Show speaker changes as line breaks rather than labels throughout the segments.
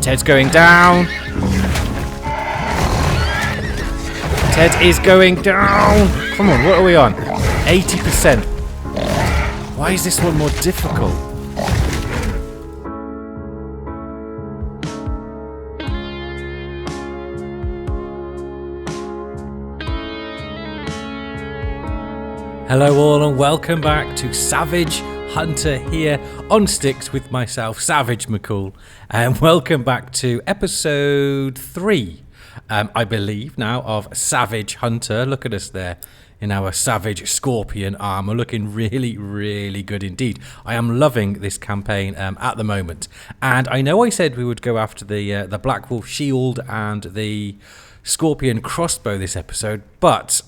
Ted's going down. Ted is going down. Come on, what are we on? 80%. Why is this one more difficult? Hello all and welcome back to Savage Hunter here on Sticks with myself, Savage McCall, and welcome back to episode 3, I believe now, of Savage Hunter. Look at us there in our Savage Scorpion armor, looking really, really good indeed. I am loving this campaign at the moment, and I know I said we would go after the Black Wolf Shield and the Scorpion Crossbow this episode, but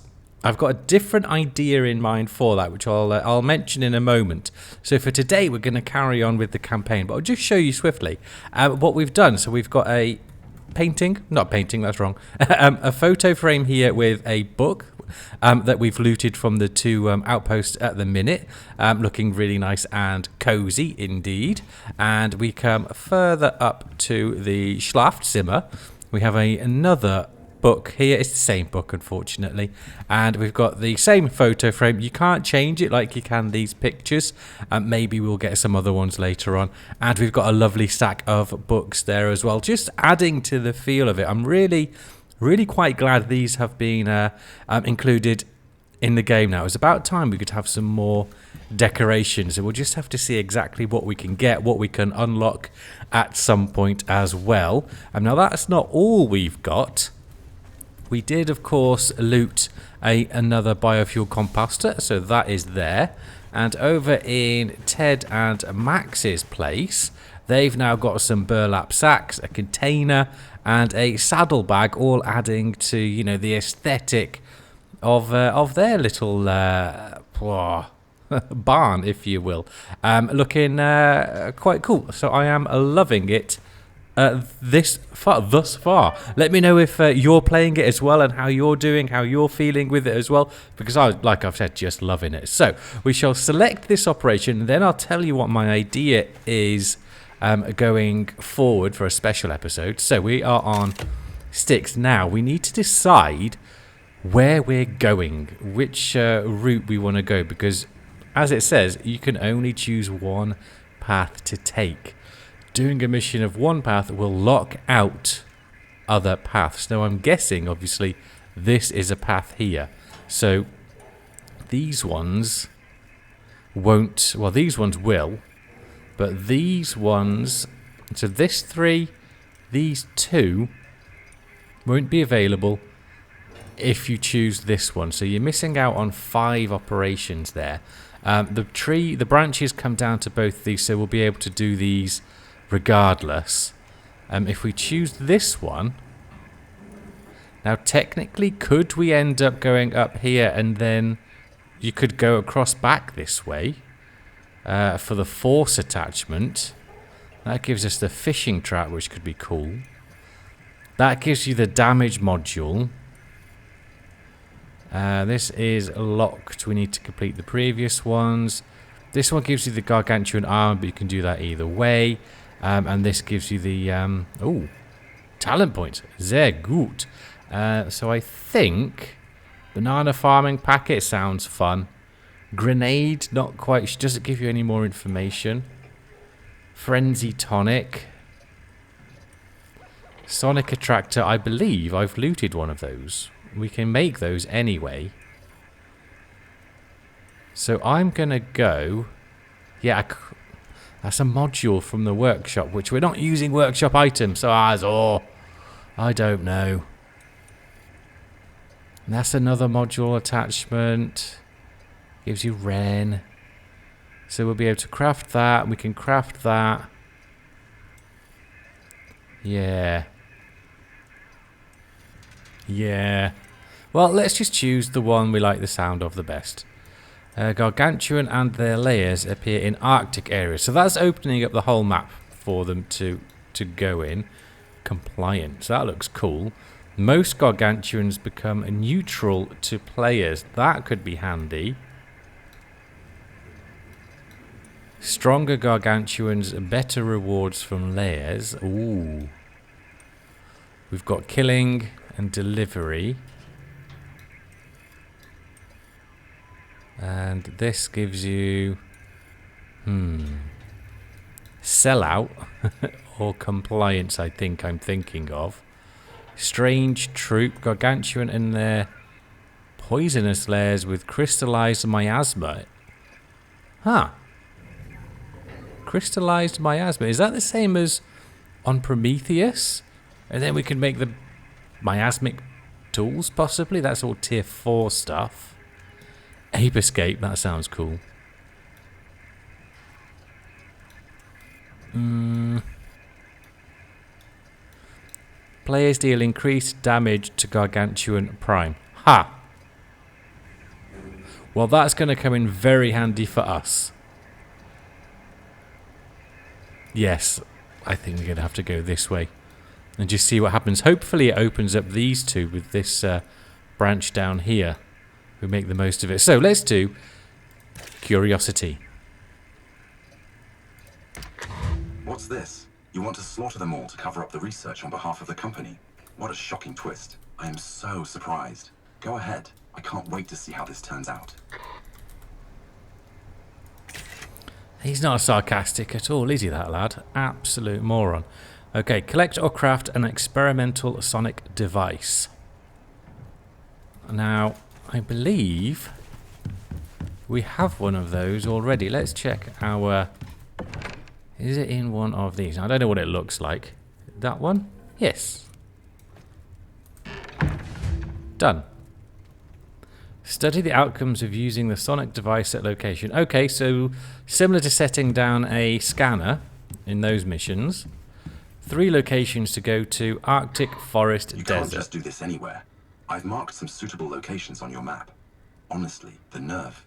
I've got a different idea in mind for that, which I'll mention in a moment. So for today, we're going to carry on with the campaign, but I'll just show you swiftly what we've done. So we've got a a photo frame here with a book that we've looted from the two outposts at the minute, looking really nice and cozy indeed. And we come further up to the Schlafzimmer. We have another book here. It's the same book, unfortunately, and we've got the same photo frame. You can't change it like you can these pictures, and maybe we'll get some other ones later on. And we've got a lovely stack of books there as well, just adding to the feel of it. I'm really quite glad these have been included in the game now. It's about time we could have some more decorations, and we'll just have to see exactly what we can get, what we can unlock at some point as well. And now that's not all we've got. We did, of course, loot another biofuel composter, so that is there. And over in Ted and Max's place, they've now got some burlap sacks, a container, and a saddlebag, all adding to, you know, the aesthetic of their little barn, if you will. Looking quite cool. So I am loving it. Thus far. Let me know if you're playing it as well and how you're doing, how you're feeling with it as well, because like I've said, just loving it. So we shall select this operation, and then I'll tell you what my idea is going forward for a special episode. So we are on Sticks now. We need to decide where we're going, which route we want to go, because as it says, you can only choose one path to take. Doing a mission of one path will lock out other paths. Now I'm guessing, obviously, this is a path here. So these ones won't, well, these ones will, but these ones, so this 3, these 2 won't be available if you choose this one. So you're missing out on 5 operations there. The branches come down to both these, so we'll be able to do these regardless. If we choose this one, now technically, could we end up going up here and then you could go across back this way for the force attachment? That gives us the fishing trap, which could be cool. That gives you the damage module. This is locked. We need to complete the previous ones. This one gives you the gargantuan arm, but you can do that either way. And this gives you the talent points. Sehr gut. So I think banana farming packet sounds fun. Grenade, not quite. Does it give you any more information? Frenzy tonic. Sonic attractor. I believe I've looted one of those. We can make those anyway. So I'm gonna go. Yeah. That's a module from the workshop, which we're not using workshop items, so I don't know. And that's another module attachment. Gives you Ren. So we'll be able to craft that. We can craft that. Yeah. Well, let's just choose the one we like the sound of the best. Gargantuan and their layers appear in Arctic areas. So that's opening up the whole map for them to go in. Compliant. So that looks cool. Most Gargantuans become neutral to players. That could be handy. Stronger Gargantuans, better rewards from layers. Ooh. We've got killing and delivery. And this gives you... sellout or compliance, I think I'm thinking of. Strange troop, gargantuan in their poisonous layers with crystallized miasma. Huh. Crystallized miasma. Is that the same as on Prometheus? And then we can make the miasmic tools, possibly? That's all tier 4 stuff. Ape escape, that sounds cool. Players deal increased damage to Gargantuan Prime. Ha! Well, that's going to come in very handy for us. Yes, I think we're going to have to go this way. And just see what happens. Hopefully it opens up these two with this branch down here. We make the most of it. So, let's do Curiosity.
What's this? You want to slaughter them all to cover up the research on behalf of the company? What a shocking twist. I am so surprised. Go ahead. I can't wait to see how this turns out.
He's not sarcastic at all, is he, that lad? Absolute moron. Okay, collect or craft an experimental sonic device. Now, I believe we have one of those already. Let's check our... Is it in one of these? I don't know what it looks like. That one? Yes. Done. Study the outcomes of using the sonic device at location. Okay, so similar to setting down a scanner in those missions. 3 locations to go to: Arctic, Forest, Desert.
You can't just do this anywhere. I've marked some suitable locations on your map. Honestly, the nerve.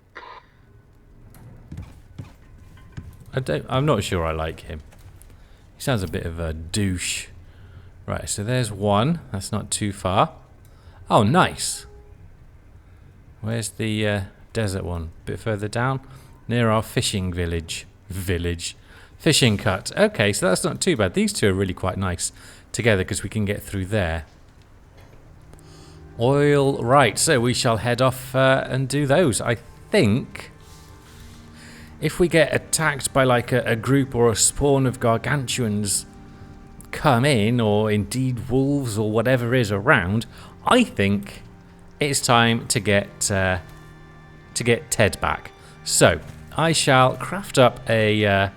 I'm not sure I like him. He sounds a bit of a douche. Right, so there's one. That's not too far. Oh, nice. Where's the desert one? A bit further down. Near our fishing village. Fishing cut. Okay, so that's not too bad. These two are really quite nice together because we can get through there. Oil. Right, so we shall head off and do those. I think... if we get attacked by like a group or a spawn of gargantuans come in, or indeed wolves or whatever is around, I think it's time to get Ted back. So I shall craft up a...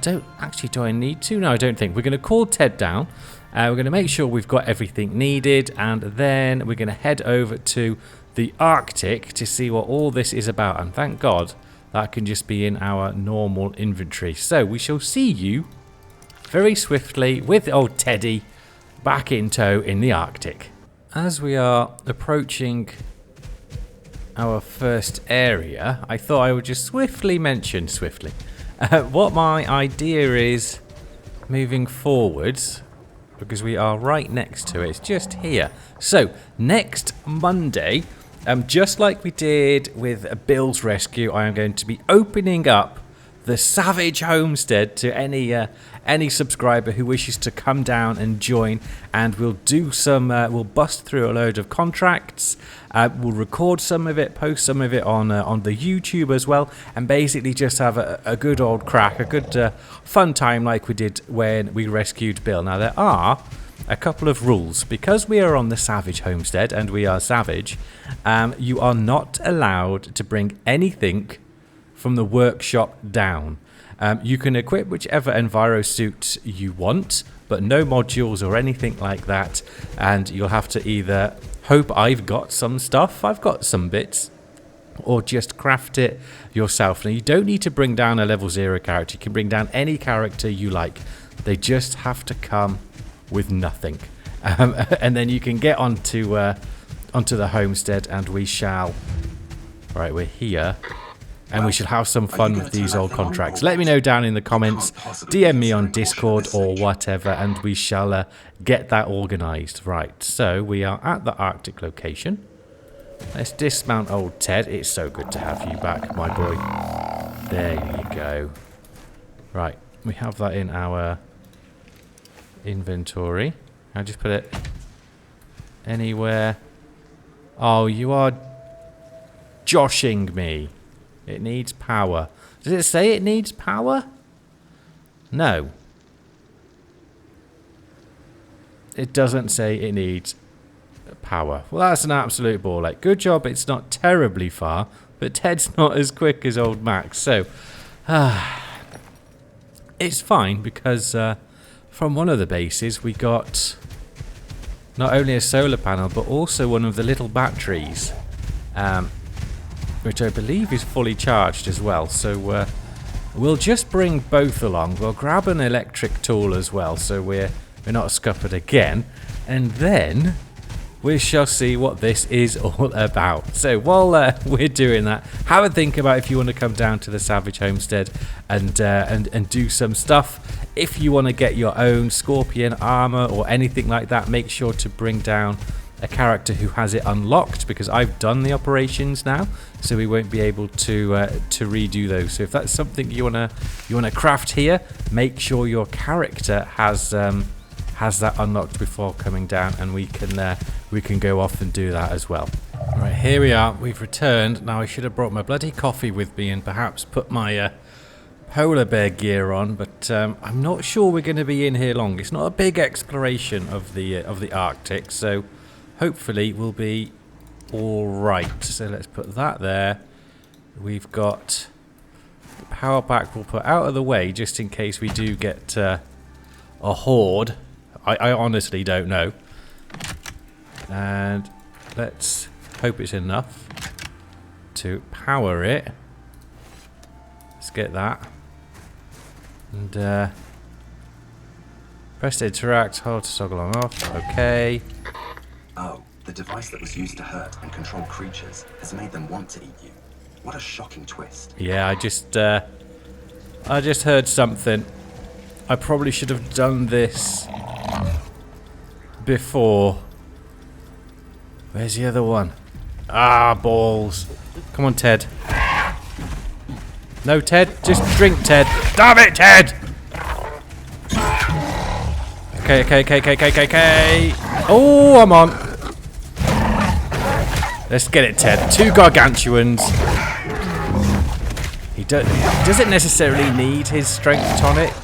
do I need to? No, I don't think. We're going to call Ted down. We're going to make sure we've got everything needed, and then we're going to head over to the Arctic to see what all this is about. And thank God that can just be in our normal inventory. So we shall see you very swiftly with old Teddy back in tow in the Arctic. As we are approaching our first area, I thought I would just swiftly mention what my idea is moving forwards, because we are right next to it. It's just here. So next Monday, just like we did with Bill's Rescue, I am going to be opening up the Savage Homestead to any subscriber who wishes to come down and join, and we'll do some we'll bust through a load of contracts, we'll record some of it, post some of it on the YouTube as well, and basically just have a good old crack, a good fun time like we did when we rescued Bill. Now there are a couple of rules. Because we are on the Savage Homestead and we are savage, you are not allowed to bring anything from the workshop down. You can equip whichever Enviro suit you want, but no modules or anything like that, and you'll have to either hope I've got some stuff, I've got some bits, or just craft it yourself. Now you don't need to bring down a level 0 character, you can bring down any character you like, they just have to come with nothing. And then you can get onto the homestead, and we shall... Right, we're here. And we should have some fun with these old contracts. Let me know down in the comments, DM me on Discord or whatever, and we shall get that organised. Right, so we are at the Arctic location. Let's dismount old Ted. It's so good to have you back, my boy. There you go. Right, we have that in our inventory. Can I just put it anywhere? Oh, you are joshing me. It needs power. Does it say it needs power? No. It doesn't say it needs power. Well, that's an absolute ball ache. Good job it's not terribly far, but Ted's not as quick as old Max. So, it's fine because from one of the bases we got not only a solar panel, but also one of the little batteries, which I believe is fully charged as well. So we'll just bring both along. We'll grab an electric tool as well, so we're not scuppered again. And then we shall see what this is all about. So while we're doing that, have a think about if you want to come down to the Savage Homestead and do some stuff. If you want to get your own Scorpion armor or anything like that, make sure to bring down a character who has it unlocked, because I've done the operations now, so we won't be able to redo those. So if that's something you wanna craft here, make sure your character has that unlocked before coming down, and we can go off and do that as well. Right, here we are. We've returned. Now I should have brought my bloody coffee with me and perhaps put my polar bear gear on, but I'm not sure we're going to be in here long. It's not a big exploration of the Arctic, so hopefully we'll be all right. So let's put that there. We've got the power pack. We'll put out of the way just in case we do get a horde. I honestly don't know. And let's hope it's enough to power it. Let's get that. And press to interact, hold to toggle on off. Okay.
Oh, the device that was used to hurt and control creatures has made them want to eat you. What a shocking twist.
Yeah, I just heard something. I probably should have done this before. Where's the other one? Ah, balls. Come on, Ted. No, Ted. Just drink, Ted. Damn it, Ted! Okay. Oh, I'm on. Let's get it, Ted. 2 gargantuans. He doesn't necessarily need his strength tonic.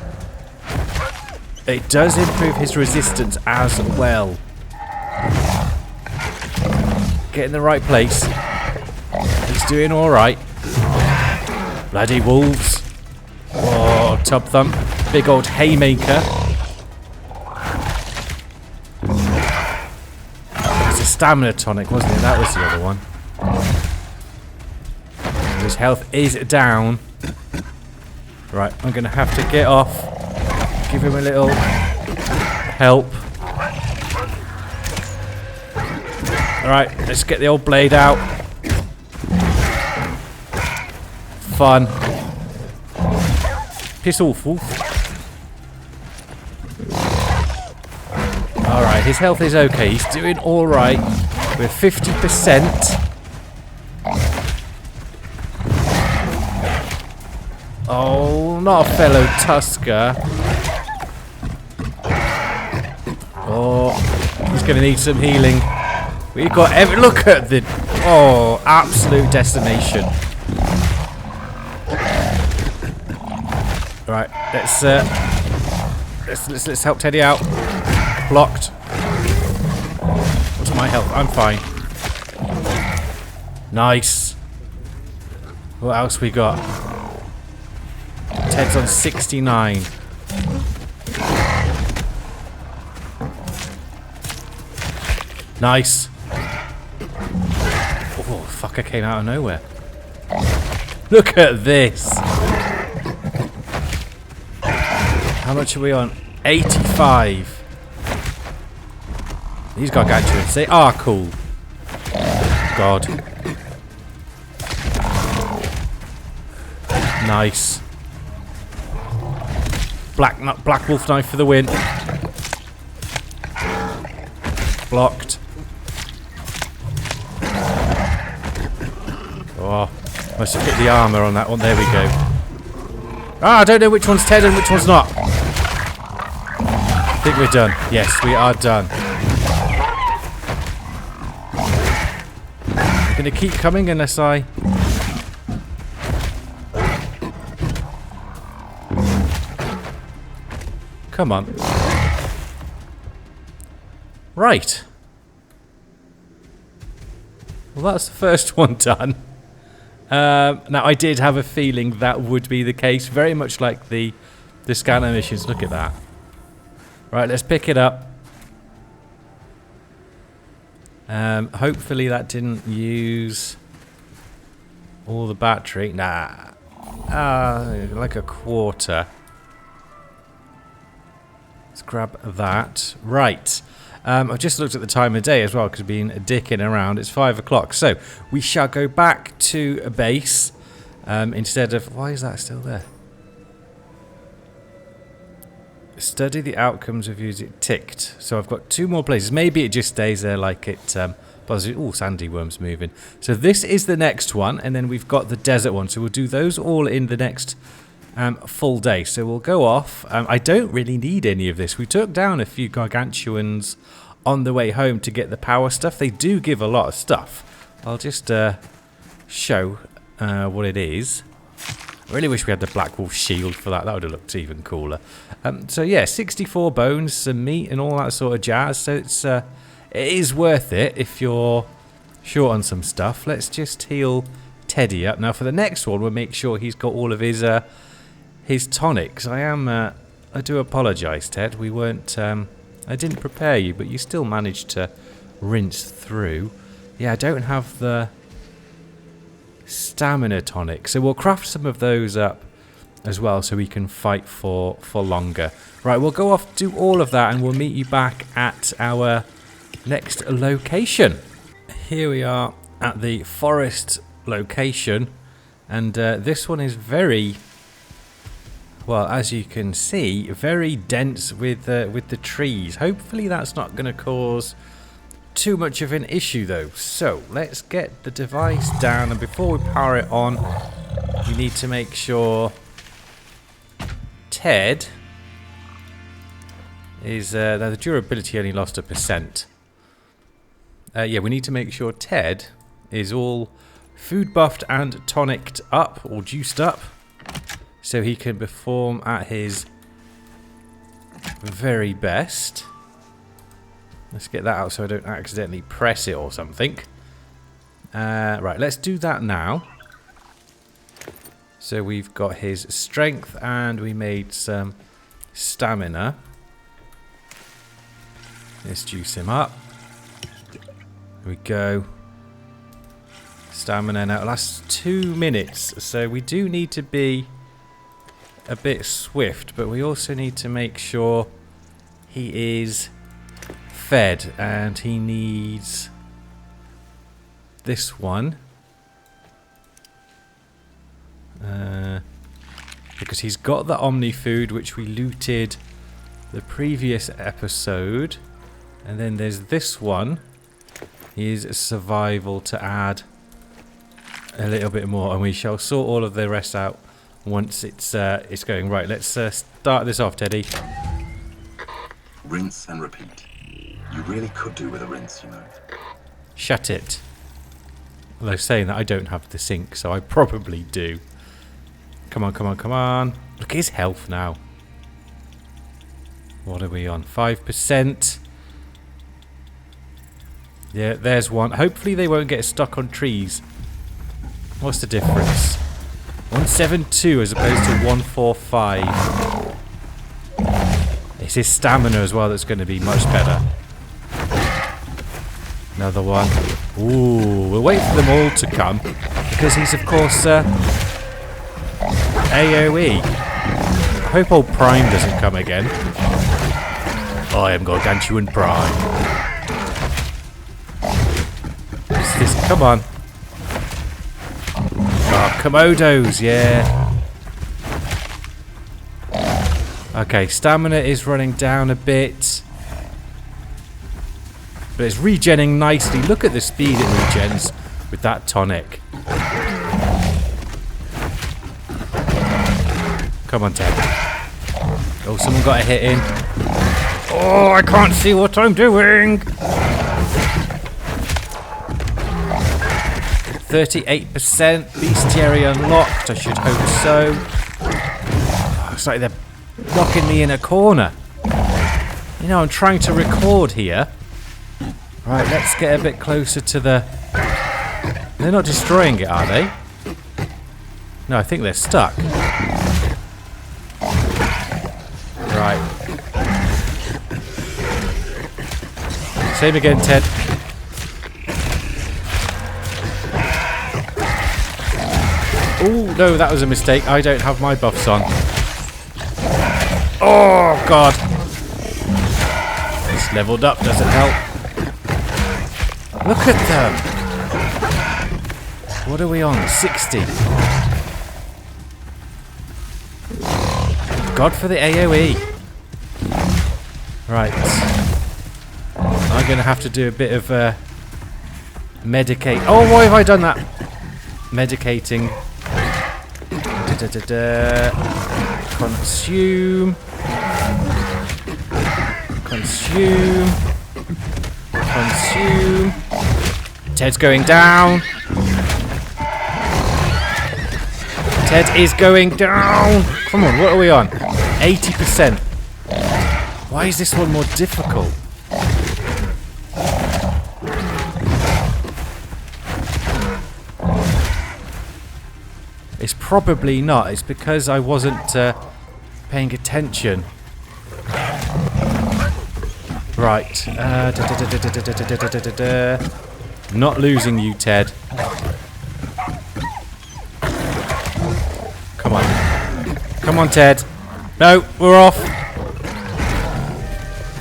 It does improve his resistance as well. Get in the right place. He's doing alright. Bloody wolves. Oh, tub thump. Big old haymaker. It was a stamina tonic, wasn't it? That was the other one. His health is down. Right, I'm going to have to get off. Give him a little help. Alright, let's get the old blade out. Fun. Piss off, wolf. Alright, his health is okay. He's doing alright. We're 50%. Oh, not a fellow Tusker. Oh, he's going to need some healing. We've got look at the absolute decimation. Right, let's help Teddy out. Blocked. What's my health? I'm fine. Nice. What else we got? Ted's on 69. Nice. Oh, fucker came out of nowhere. Look at this. How much are we on? 85. These gargantuans, they are cool. God. Nice. Black wolf knife for the win. Blocked. Oh, must have hit the armor on that one. There we go. Ah, I don't know which one's Ted and which one's not. think we're done. Yes, we are done. They're going to keep coming unless I... Come on. Right. Well, that's the first one done. Now, I did have a feeling that would be the case. Very much like the scanner missions. Look at that. Right, let's pick it up. Hopefully that didn't use all the battery. Nah. Like a quarter. Let's grab that. Right. I've just looked at the time of day as well because I've been dicking around. It's 5 o'clock. So we shall go back to a base instead of... Why is that still there? Study the outcomes of using it ticked. So I've got 2 more places. Maybe it just stays there like it... Oh, sandy worm's moving. So this is the next one. And then we've got the desert one. So we'll do those all in the next... full day. So we'll go off. I don't really need any of this. We took down a few gargantuans on the way home to get the power stuff. They do give a lot of stuff. I'll just show what it is. I really wish we had the Black Wolf shield for that. That would have looked even cooler. So yeah, 64 bones, some meat and all that sort of jazz. So it is worth it if you're short on some stuff. Let's just heal Teddy up. Now for the next one, we'll make sure he's got all of his tonics. I do apologise, Ted. We weren't... I didn't prepare you, but you still managed to rinse through. Yeah, I don't have the stamina tonic. So we'll craft some of those up as well so we can fight for longer. Right, we'll go off, do all of that, and we'll meet you back at our next location. Here we are at the forest location. And this one is very... Well, as you can see, very dense with the trees. Hopefully that's not going to cause too much of an issue though. So let's get the device down, and before we power it on, we need to make sure Ted is... now the durability only lost 1%. Yeah, we need to make sure Ted is all food buffed and tonicked up, or juiced up, so he can perform at his very best. Let's get that out so I don't accidentally press it or something. Right, let's do that now. So we've got his strength and we made some stamina. Let's juice him up. There we go. Stamina now lasts 2 minutes, so we do need to be a bit swift, but we also need to make sure he is fed, and he needs this one because he's got the Omni food which we looted the previous episode, and then there's this one. Is survival to add a little bit more, and we shall sort all of the rest out once it's going. Right, let's start this off, Teddy.
Rinse and repeat. You really could do with a rinse, you know.
Shut it. Although saying that, I don't have the sink, so I probably do. Come on, come on, come on. Look at his health now. What are we on? 5%. Yeah, there's one. Hopefully they won't get stuck on trees. What's the difference? 172 as opposed to 145. It's his stamina as well that's going to be much better. Another one. Ooh, we'll wait for them all to come, because he's of course AoE. I hope old Prime doesn't come again. I am Gargantuan Prime. What's this? Come on. Oh, Komodos, yeah. Okay, stamina is running down a bit. But it's regenning nicely. Look at the speed it regens with that tonic. Come on, Ted. Oh, someone got a hit in. Oh, I can't see what I'm doing. 38% bestiary unlocked. I should hope so. Oh, it's like they're locking me in a corner. You know, I'm trying to record here. Right, let's get a bit closer to the... They're not destroying it, are they? No, I think they're stuck. Right. Same again, Ted. Oh, no, that was a mistake. I don't have my buffs on. Oh, God. It's leveled up, doesn't help. Look at them. What are we on? 60. God for the AoE. Right. I'm going to have to do a bit of medicate. Oh, why have I done that? Medicating. Consume. Consume. Consume. Ted's going down. Ted is going down. Come on, what are we on? 80%. Why is this one more difficult? It's probably not. It's because I wasn't paying attention. Right. Not losing you, Ted. Come on. Come on, Ted. No, we're off.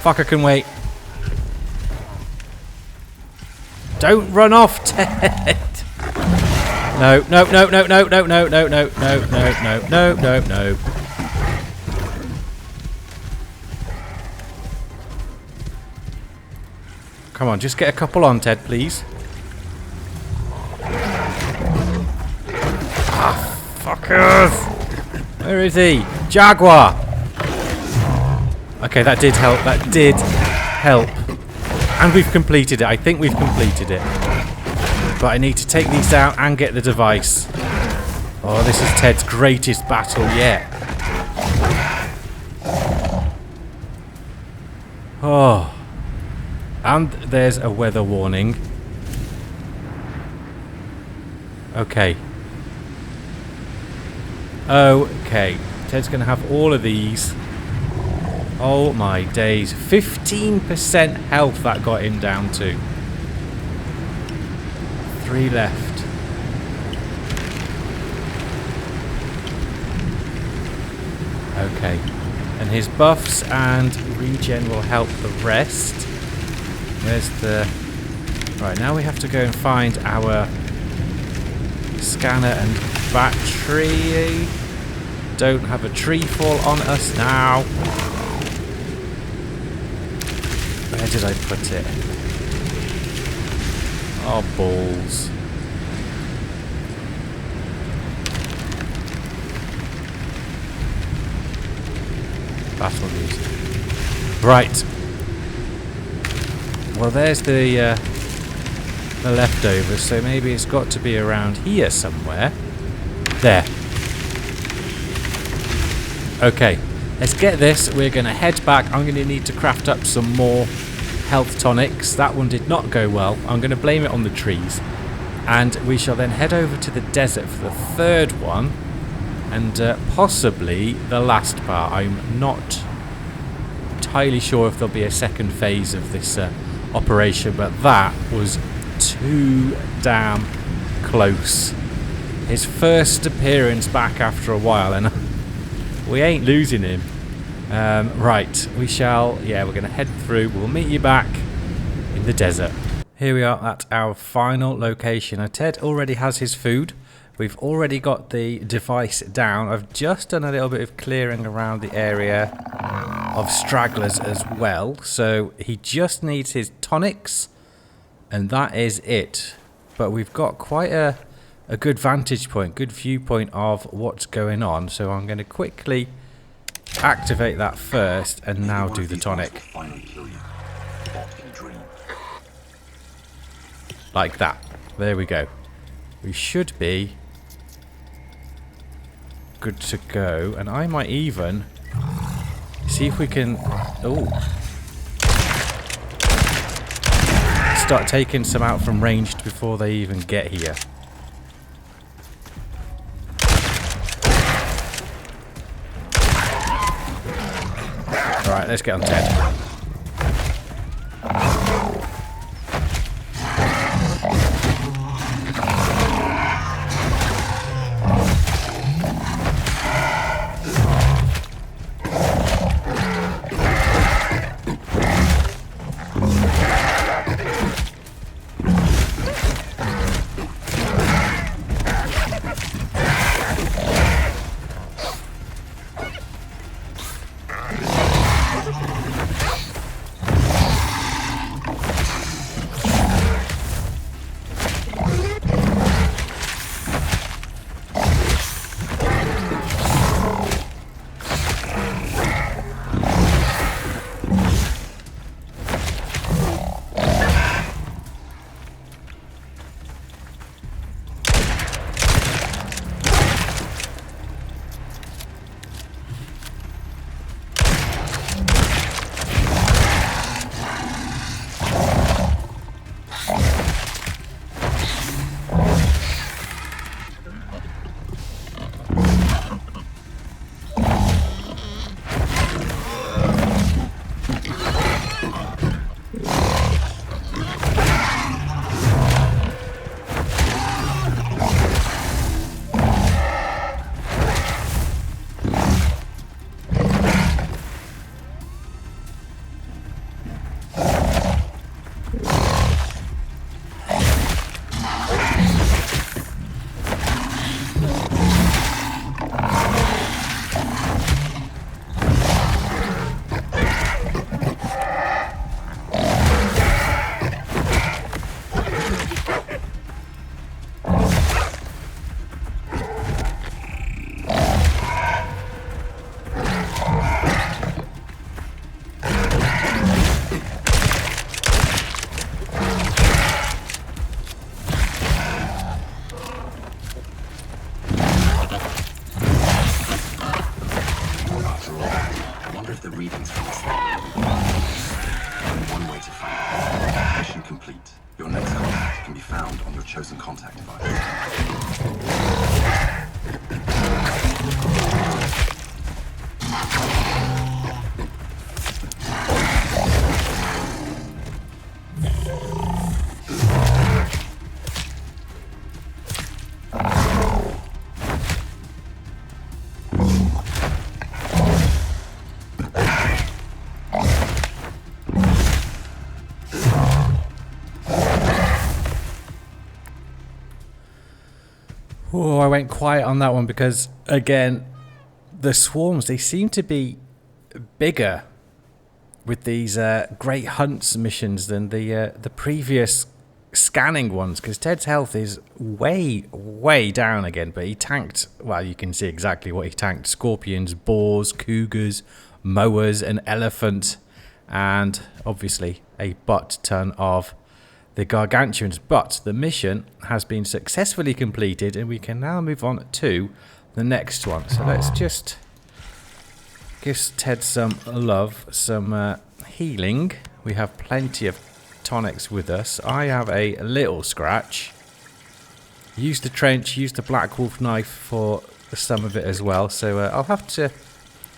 Fuck, I can wait. Don't run off, Ted. No, no, no, no, no, no, no, no, no, no, no, no, no, no, no. Come on, just get a couple on, Ted, please. Ah, fuckers! Where is he? Jaguar! Okay, that did help. That did help. And we've completed it. I think we've completed it. But I need to take these down and get the device. Oh, this is Ted's greatest battle yet. Oh. And there's a weather warning. Okay. Okay. Ted's going to have all of these. Oh my days. 15% health that got him down to. 3 left. Okay. And his buffs and regen will help the rest. Where's the... Right, now we have to go and find our scanner and battery. Don't have a tree fall on us now. Where did I put it? Oh, balls. Battle music. Right. Well, there's the leftovers, so maybe it's got to be around here somewhere. There. Okay, let's get this. We're going to head back. I'm going to need to craft up some more health tonics. That one did not go well. I'm going to blame it on the trees. And we shall then head over to the desert for the third one. And possibly the last part. I'm not entirely sure if there'll be a second phase of this operation, but that was too damn close. His first appearance back after a while, and we ain't losing him. Right, we shall, yeah, we're going to head through. We'll meet you back in the desert. Here we are at our final location. Now, Ted already has his food. We've already got the device down. I've just done a little bit of clearing around the area of stragglers as well. So he just needs his tonics, and that is it. But we've got quite a good vantage point, good viewpoint of what's going on. So I'm going to quickly activate that first and now do the tonic.
Finally kill you. Bot in a dream.
Like that. There we go. We should be good to go. And I might even see if we can... Oh. Start taking some out from ranged before they even get here. Alright, let's get on Ted.
chosen contact device.
Oh, I went quiet on that one because, again, the swarms, they seem to be bigger with these Great Hunts missions than the previous scanning ones, because Ted's health is way, way down again, but he tanked, well, you can see exactly what he tanked: scorpions, boars, cougars, moas, an elephant, and obviously a butt-ton of the gargantuans. But the mission has been successfully completed and we can now move on to the next one. So let's just give Ted some love, some healing. We have plenty of tonics with us. I have a little scratch. Use the trench, use the Black Wolf knife for some of it as well. So I'll have to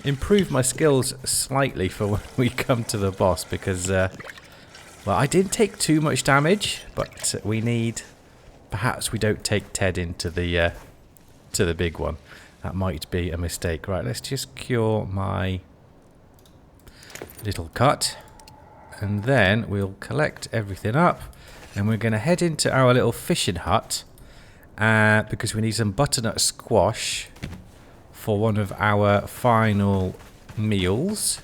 improve my skills slightly for when we come to the boss, because well, I didn't take too much damage, but we need... Perhaps we don't take Ted into the to the big one. That might be a mistake. Right, let's just cure my little cut. And then we'll collect everything up. And we're going to head into our little fishing hut. Because we need some butternut squash for one of our final meals.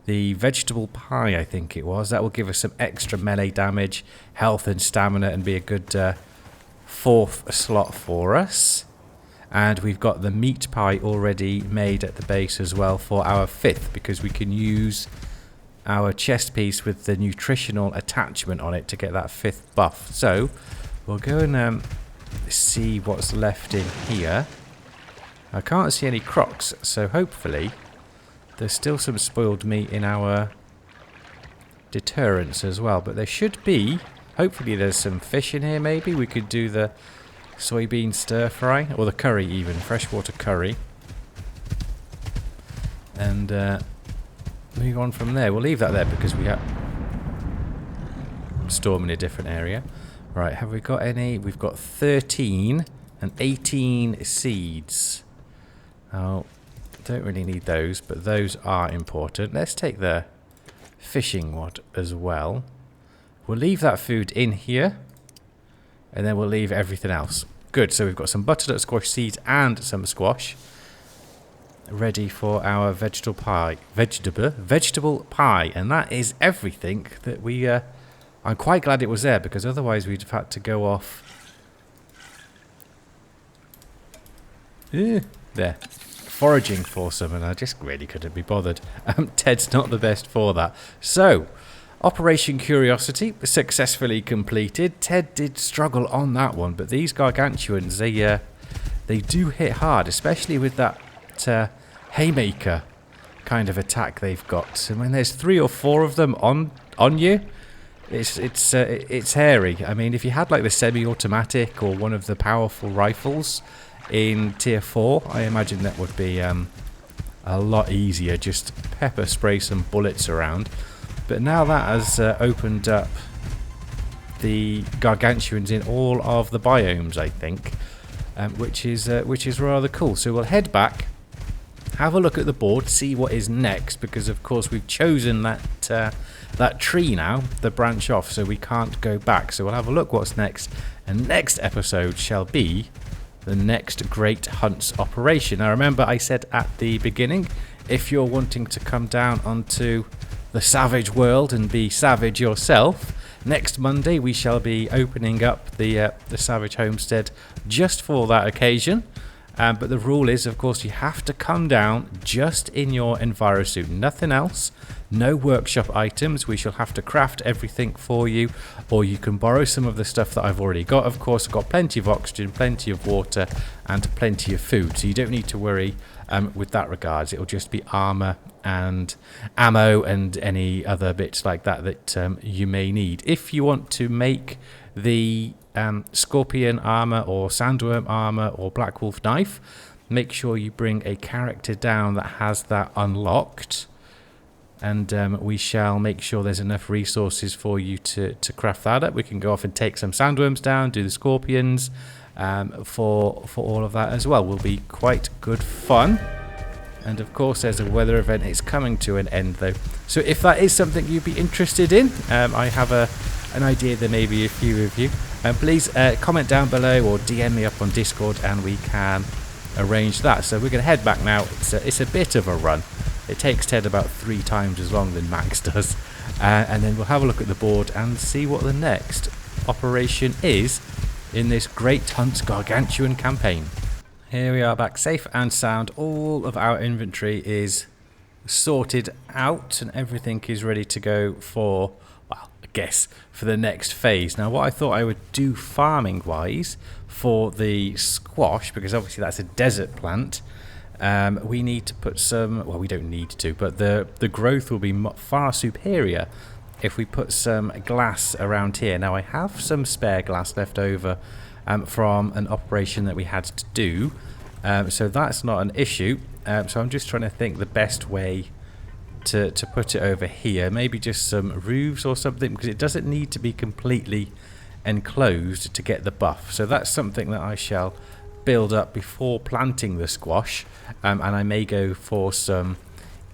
The vegetable pie, I think it was. That will give us some extra melee damage, health and stamina, and be a good fourth slot for us. And we've got the meat pie already made at the base as well for our 5th, because we can use our chest piece with the nutritional attachment on it to get that 5th buff. So we'll go and see what's left in here. I can't see any crocs, so hopefully there's still some spoiled meat in our deterrents as well. But there should be. Hopefully there's some fish in here maybe. We could do the soybean stir fry, or the curry even, freshwater curry. And move on from there. We'll leave that there because we have storm in a different area. Right, have we got any? We've got 13 and 18 seeds. Oh, don't really need those, but those are important. Let's take the fishing rod as well. We'll leave that food in here, and then we'll leave everything else. Good, so we've got some butternut squash seeds and some squash ready for our vegetable pie. Vegetable pie, and that is everything that we... I'm quite glad it was there, because otherwise we'd have had to go off... there. Foraging for some, and I just really couldn't be bothered. Ted's not the best for that. So, Operation Curiosity successfully completed. Ted did struggle on that one, but these gargantuans, they do hit hard, especially with that haymaker kind of attack they've got. And when there's 3 or 4 of them on you, it's hairy. I mean, if you had like the semi-automatic or one of the powerful rifles in tier 4, I imagine that would be a lot easier. Just pepper spray some bullets around. But now that has opened up the gargantuans in all of the biomes, I think, which is rather cool. So we'll head back, have a look at the board, see what is next, because of course we've chosen that tree now, the branch off, so we can't go back. So we'll have a look what's next, and next episode shall be the next Great Hunts operation. Now remember, I said at the beginning, if you're wanting to come down onto the savage world and be savage yourself, next Monday we shall be opening up the Savage Homestead just for that occasion. But the rule is, of course, you have to come down just in your EnviroSuit, nothing else. No workshop items. We shall have to craft everything for you, or you can borrow some of the stuff that I've already got. Of course, I've got plenty of oxygen, plenty of water, and plenty of food, so you don't need to worry with that regards. It'll just be armor and ammo and any other bits like that you may need. If you want to make the scorpion armor or sandworm armor or black wolf knife, make sure you bring a character down that has that unlocked, and we shall make sure there's enough resources for you to craft that up. We can go off and take some sandworms down, do the scorpions for all of that as well. Will be quite good fun. And of course there's a weather event. It's coming to an end though, so if that is something you'd be interested in, I have an idea there may be a few of you, please comment down below or DM me up on Discord and we can arrange that. So we're going to head back now. It's a bit of a run. It takes Ted about 3 times as long than Max does, and then we'll have a look at the board and see what the next operation is in this Great Hunts Gargantuan campaign. Here we are back safe and sound. All of our inventory is sorted out and everything is ready to go for, well, I guess for the next phase. Now what I thought I would do farming wise for the squash, because obviously that's a desert plant, we need to put some, well, we don't need to, but the growth will be far superior if we put some glass around here. Now I have some spare glass left over from an operation that we had to do, so that's not an issue. So I'm just trying to think the best way to put it over here. Maybe just some roofs or something, because it doesn't need to be completely enclosed to get the buff. So that's something that I shall build up before planting the squash, and I may go for some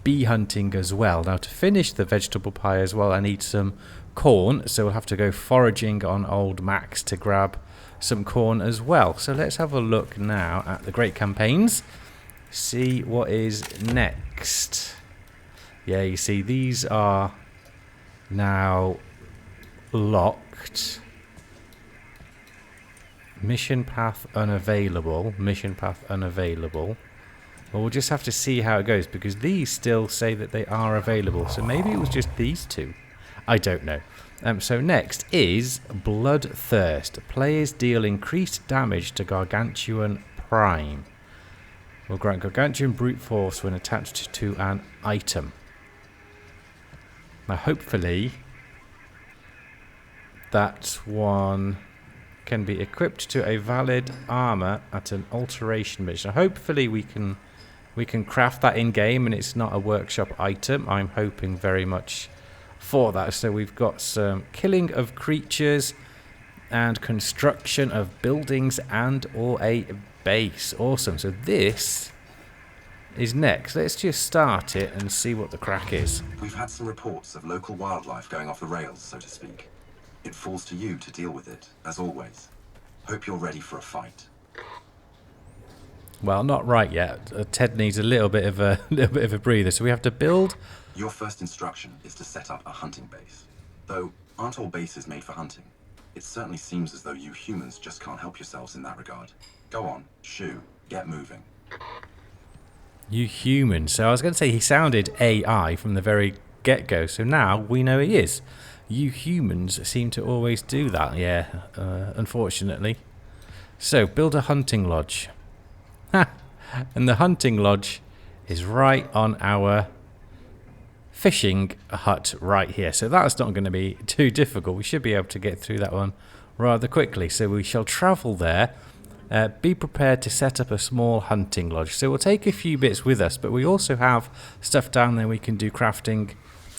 bee hunting as well. Now to finish the vegetable pie as well, I need some corn, so we'll have to go foraging on old Max to grab some corn as well. So let's have a look now at the great campaigns, see what is next. Yeah, you see these are now locked. Mission path unavailable. Mission path unavailable. Well, we'll just have to see how it goes, because these still say that they are available. So maybe it was just these two. I don't know. So next is Bloodthirst. Players deal increased damage to Gargantuan Prime. Will grant Gargantuan Brute Force when attached to an item. Now hopefully that one can be equipped to a valid armor at an alteration mission. Hopefully we can craft that in game and it's not a workshop item. I'm hoping very much for that. So we've got some killing of creatures and construction of buildings and or a base. Awesome. So this is next. Let's just start it and see what the crack is.
We've had some reports of local wildlife going off the rails, so to speak. It falls to you to deal with it, as always. Hope you're ready for a fight.
Well, not right yet. Ted needs a little bit of a breather. So we have to build.
Your first instruction is to set up a hunting base. Though, aren't all bases made for hunting? It certainly seems as though you humans just can't help yourselves in that regard. Go on, shoo, get moving.
You humans. So I was going to say he sounded AI from the very get-go. So now we know he is. You humans seem to always do that. Yeah, unfortunately. So build a hunting lodge. And the hunting lodge is right on our fishing hut right here. So that's not going to be too difficult. We should be able to get through that one rather quickly. So we shall travel there. Be prepared to set up a small hunting lodge. So we'll take a few bits with us, but we also have stuff down there we can do crafting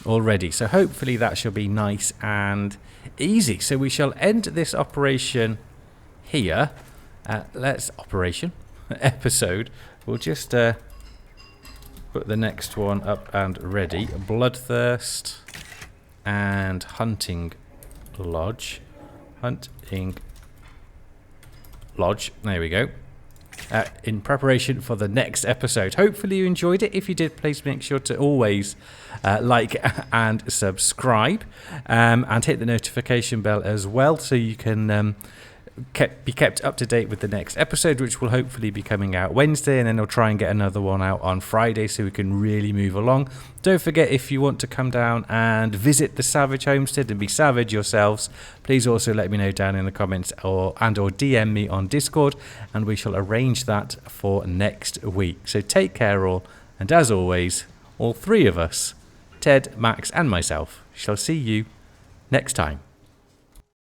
already. So hopefully that shall be nice and easy. So we shall end this operation here. Episode. We'll just put the next one up and ready. Bloodthirst and hunting lodge. Hunting lodge. There we go. In preparation for the next episode. Hopefully you enjoyed it. If you did, please make sure to always like and subscribe, and hit the notification bell as well, so you can be kept up to date with the next episode, which will hopefully be coming out Wednesday, and then I'll try and get another one out on Friday so we can really move along. Don't forget, if you want to come down and visit the Savage Homestead and be savage yourselves, please also let me know down in the comments or DM me on Discord, and we shall arrange that for next week. So take care all, and as always, all three of us, Ted, Max and myself, shall see you next time.